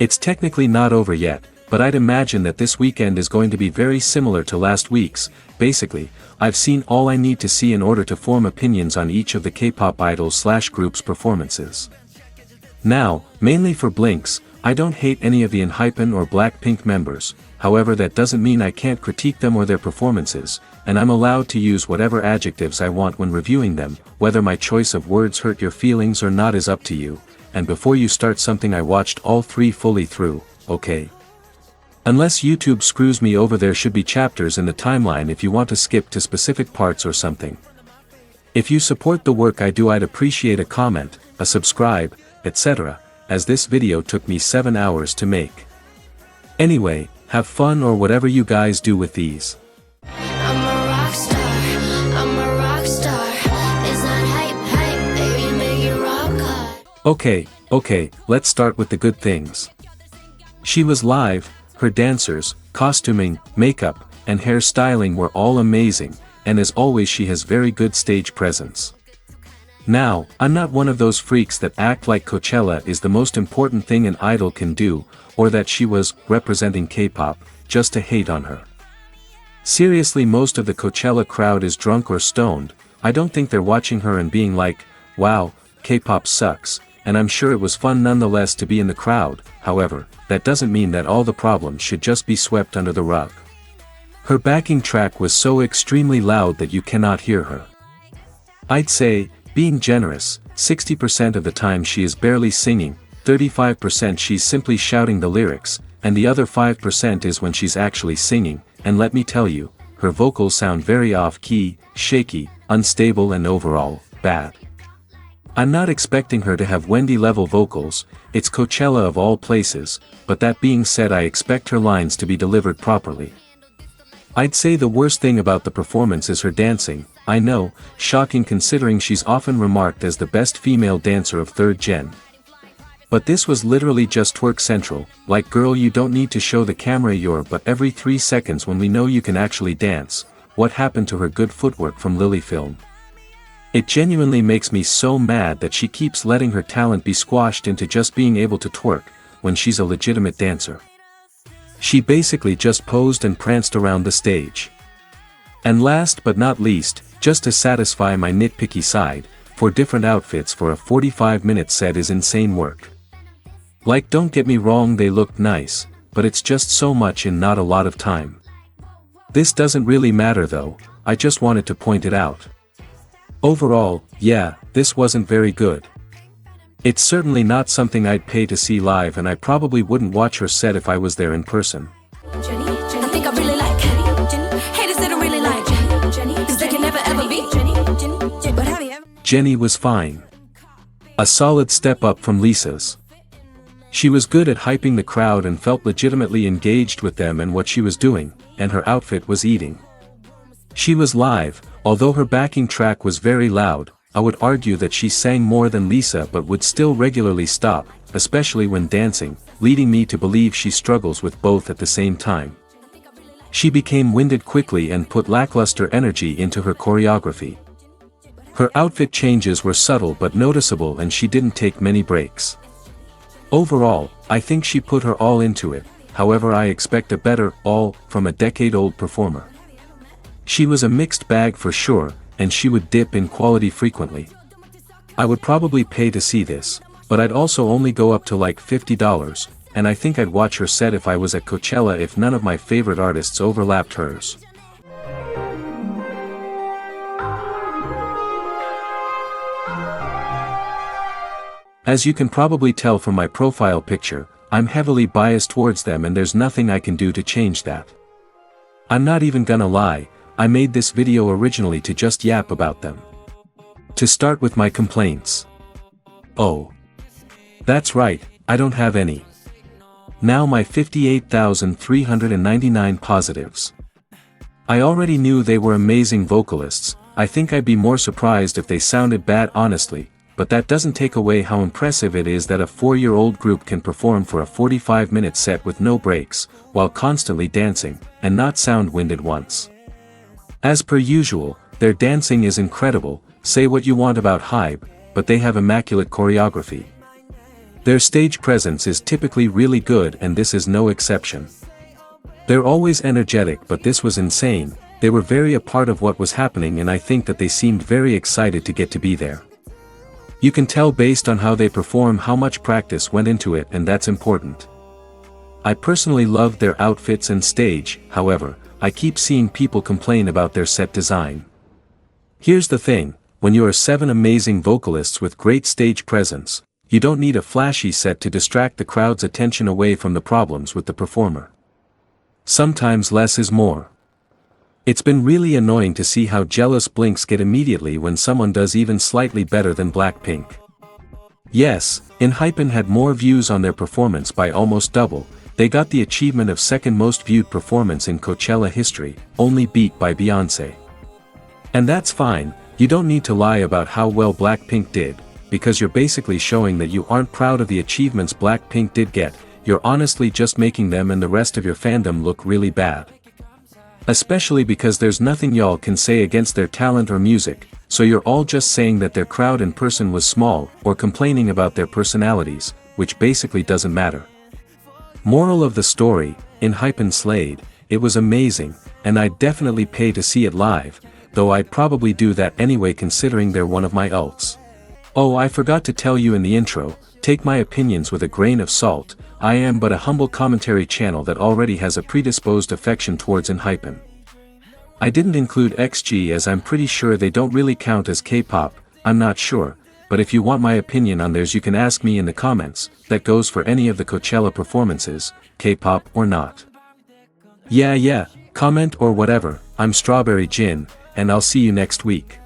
It's technically not over yet, but I'd imagine that this weekend is going to be very similar to last week's. Basically, I've seen all I need to see in order to form opinions on each of the K-pop idols/groups' performances. Now, mainly for Blinks, I don't hate any of the Enhypen or Blackpink members, however that doesn't mean I can't critique them or their performances, and I'm allowed to use whatever adjectives I want when reviewing them. Whether my choice of words hurt your feelings or not is up to you, and before you start something I watched all 3 fully through, okay? Unless YouTube screws me over, there should be chapters in the timeline if you want to skip to specific parts or something. If you support the work I do, I'd appreciate a comment, a subscribe, etc., as this video took me 7 hours to make. Anyway, have fun or whatever you guys do with these. I'm a rock star, I'm a rock star. It's not hype, baby, make it rock hard. Okay, let's start with the good things. She was live, her dancers, costuming, makeup, and hairstyling were all amazing, and as always she has very good stage presence. Now, I'm not one of those freaks that act like Coachella is the most important thing an idol can do, or that she was representing K-pop, just to hate on her. Seriously, most of the Coachella crowd is drunk or stoned. I don't think they're watching her and being like, wow, K-pop sucks, and I'm sure it was fun nonetheless to be in the crowd. However, that doesn't mean that all the problems should just be swept under the rug. Her backing track was so extremely loud that you cannot hear her. I'd say, being generous, 60% of the time she is barely singing, 35% she's simply shouting the lyrics, and the other 5% is when she's actually singing, and let me tell you, her vocals sound very off-key, shaky, unstable and overall, bad. I'm not expecting her to have Wendy-level vocals, it's Coachella of all places, but that being said I expect her lines to be delivered properly. I'd say the worst thing about the performance is her dancing. I know, shocking considering she's often remarked as the best female dancer of 3rd gen. But this was literally just twerk central, like girl you don't need to show the camera your butt every 3 seconds when we know you can actually dance. What happened to her good footwork from Lily film? It genuinely makes me so mad that she keeps letting her talent be squashed into just being able to twerk, when she's a legitimate dancer. She basically just posed and pranced around the stage. And last but not least, just to satisfy my nitpicky side, 4 different outfits for a 45-minute set is insane work. Like, don't get me wrong, they looked nice, but it's just so much in not a lot of time. This doesn't really matter though, I just wanted to point it out. Overall, yeah, this wasn't very good. It's certainly not something I'd pay to see live, and I probably wouldn't watch her set if I was there in person. Jennie, I think I really like Jennie. Haters that don't really like Jennie, 'cause they can never ever be Jennie. But have you ever? Jennie was fine. A solid step up from Lisa's. She was good at hyping the crowd and felt legitimately engaged with them and what she was doing, and her outfit was eating. She was live, although her backing track was very loud. I would argue that she sang more than Lisa but would still regularly stop, especially when dancing, leading me to believe she struggles with both at the same time. She became winded quickly and put lackluster energy into her choreography. Her outfit changes were subtle but noticeable and she didn't take many breaks. Overall, I think she put her all into it, however I expect a better all from a decade-old performer. She was a mixed bag for sure, and she would dip in quality frequently. I would probably pay to see this, but I'd also only go up to like $50, and I think I'd watch her set if I was at Coachella if none of my favorite artists overlapped hers. As you can probably tell from my profile picture, I'm heavily biased towards them and there's nothing I can do to change that. I'm not even gonna lie, I made this video originally to just yap about them. To start with my complaints. Oh. That's right, I don't have any. Now my 58,399 positives. I already knew they were amazing vocalists. I think I'd be more surprised if they sounded bad honestly, but that doesn't take away how impressive it is that a 4-year-old group can perform for a 45-minute set with no breaks, while constantly dancing, and not sound winded once. As per usual, their dancing is incredible. Say what you want about Hype, but they have immaculate choreography. Their stage presence is typically really good and this is no exception. They're always energetic but this was insane, they were very a part of what was happening and I think that they seemed very excited to get to be there. You can tell based on how they perform how much practice went into it and that's important. I personally loved their outfits and stage, however, I keep seeing people complain about their set design. Here's the thing, when you are 7 amazing vocalists with great stage presence, you don't need a flashy set to distract the crowd's attention away from the problems with the performer. Sometimes less is more. It's been really annoying to see how jealous Blinks get immediately when someone does even slightly better than Blackpink. Yes, Enhypen had more views on their performance by almost double, they got the achievement of second most viewed performance in Coachella history, only beat by Beyoncé. And that's fine, you don't need to lie about how well Blackpink did, because you're basically showing that you aren't proud of the achievements Blackpink did get, you're honestly just making them and the rest of your fandom look really bad. Especially because there's nothing y'all can say against their talent or music, so you're all just saying that their crowd in person was small, or complaining about their personalities, which basically doesn't matter. Moral of the story, Enhypen slayed, it was amazing, and I'd definitely pay to see it live, though I'd probably do that anyway considering they're one of my ults. Oh, I forgot to tell you in the intro, take my opinions with a grain of salt, I am but a humble commentary channel that already has a predisposed affection towards Enhypen. I didn't include XG as I'm pretty sure they don't really count as K-pop, I'm not sure, but if you want my opinion on theirs you can ask me in the comments, that goes for any of the Coachella performances, K-pop or not. Yeah, comment or whatever, I'm Strawberry Jin, and I'll see you next week.